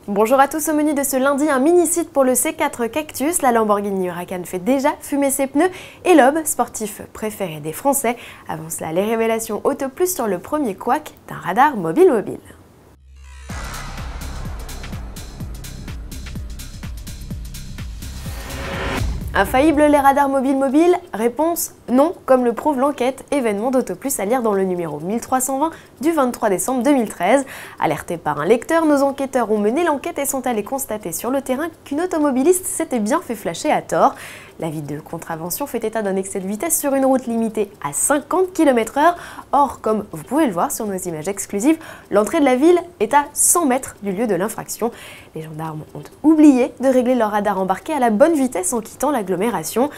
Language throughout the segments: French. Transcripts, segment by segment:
Bonjour à tous, au menu de ce lundi, un mini-site pour le C4 Cactus. La Lamborghini Huracan fait déjà fumer ses pneus et l'Aube, sportif préféré des Français. Avant cela, les révélations Auto Plus sur le premier couac d'un radar mobile. Infaillibles les radars mobiles? Réponse non, comme le prouve l'enquête événement d'Auto Plus à lire dans le numéro 1320 du 23 décembre 2013. Alertés par un lecteur, nos enquêteurs ont mené l'enquête et sont allés constater sur le terrain qu'une automobiliste s'était bien fait flasher à tort. L'avis de contravention fait état d'un excès de vitesse sur une route limitée à 50 km/h. Or, comme vous pouvez le voir sur nos images exclusives, l'entrée de la ville est à 100 mètres du lieu de l'infraction. Les gendarmes ont oublié de régler leur radar embarqué à la bonne vitesse en quittant l'agglomération.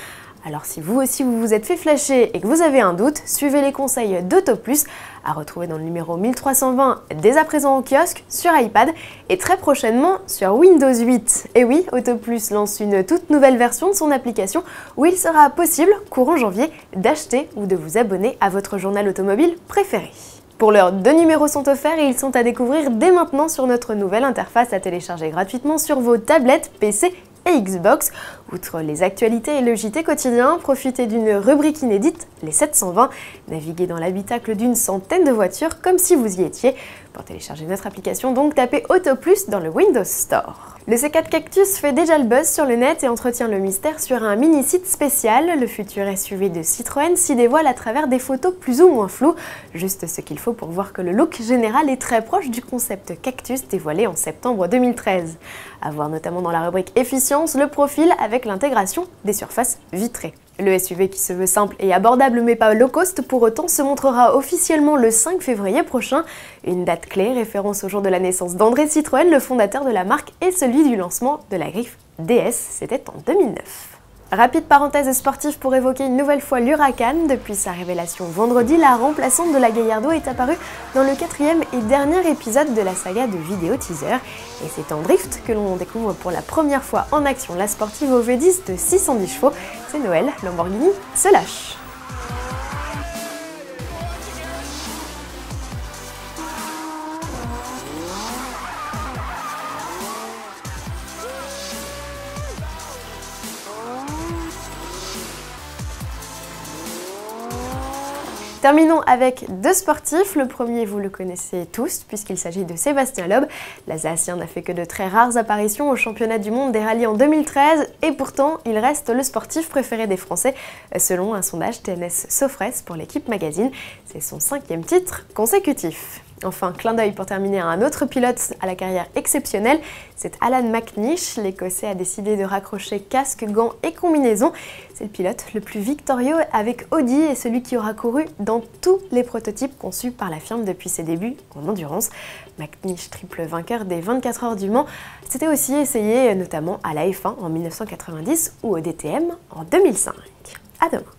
Alors si vous aussi vous vous êtes fait flasher et que vous avez un doute, suivez les conseils d'Auto Plus, à retrouver dans le numéro 1320 dès à présent au kiosque, sur iPad et très prochainement sur Windows 8. Et oui, Auto Plus lance une toute nouvelle version de son application où il sera possible, courant janvier, d'acheter ou de vous abonner à votre journal automobile préféré. Pour l'heure, 2 numéros sont offerts et ils sont à découvrir dès maintenant sur notre nouvelle interface à télécharger gratuitement sur vos tablettes, PC et Xbox. Outre les actualités et le JT quotidien, profitez d'une rubrique inédite, les 720. Naviguez dans l'habitacle d'une centaine de voitures comme si vous y étiez. Pour télécharger notre application, donc tapez Auto Plus dans le Windows Store. Le C4 Cactus fait déjà le buzz sur le net et entretient le mystère sur un mini-site spécial. Le futur SUV de Citroën s'y dévoile à travers des photos plus ou moins floues. Juste ce qu'il faut pour voir que le look général est très proche du concept Cactus dévoilé en septembre 2013. À voir notamment dans la rubrique Efficience, le profil avec l'intégration des surfaces vitrées. Le SUV qui se veut simple et abordable mais pas low cost pour autant se montrera officiellement le 5 février prochain. Une date clé, référence au jour de la naissance d'André Citroën, le fondateur de la marque, et celui du lancement de la griffe DS, c'était en 2009. Rapide parenthèse sportive pour évoquer une nouvelle fois l'Huracan. Depuis sa révélation vendredi, la remplaçante de la Gallardo est apparue dans le 4e et dernier épisode de la saga de vidéo teaser. Et c'est en drift que l'on découvre pour la première fois en action la sportive au V10 de 610 chevaux. C'est Noël, Lamborghini se lâche. Terminons avec deux sportifs. Le premier, vous le connaissez tous, puisqu'il s'agit de Sébastien Loeb. L'Alsacien n'a fait que de très rares apparitions au championnat du monde des rallyes en 2013, et pourtant, il reste le sportif préféré des Français, selon un sondage TNS Sofres pour l'équipe Magazine. C'est son 5e titre consécutif. Enfin, clin d'œil pour terminer à un autre pilote à la carrière exceptionnelle, c'est Alan McNish. L'Écossais a décidé de raccrocher casque, gants et combinaison. C'est le pilote le plus victorieux avec Audi et celui qui aura couru dans tous les prototypes conçus par la firme depuis ses débuts en endurance. McNish, triple vainqueur des 24 heures du Mans, s'était aussi essayé notamment à la F1 en 1990 ou au DTM en 2005. À demain.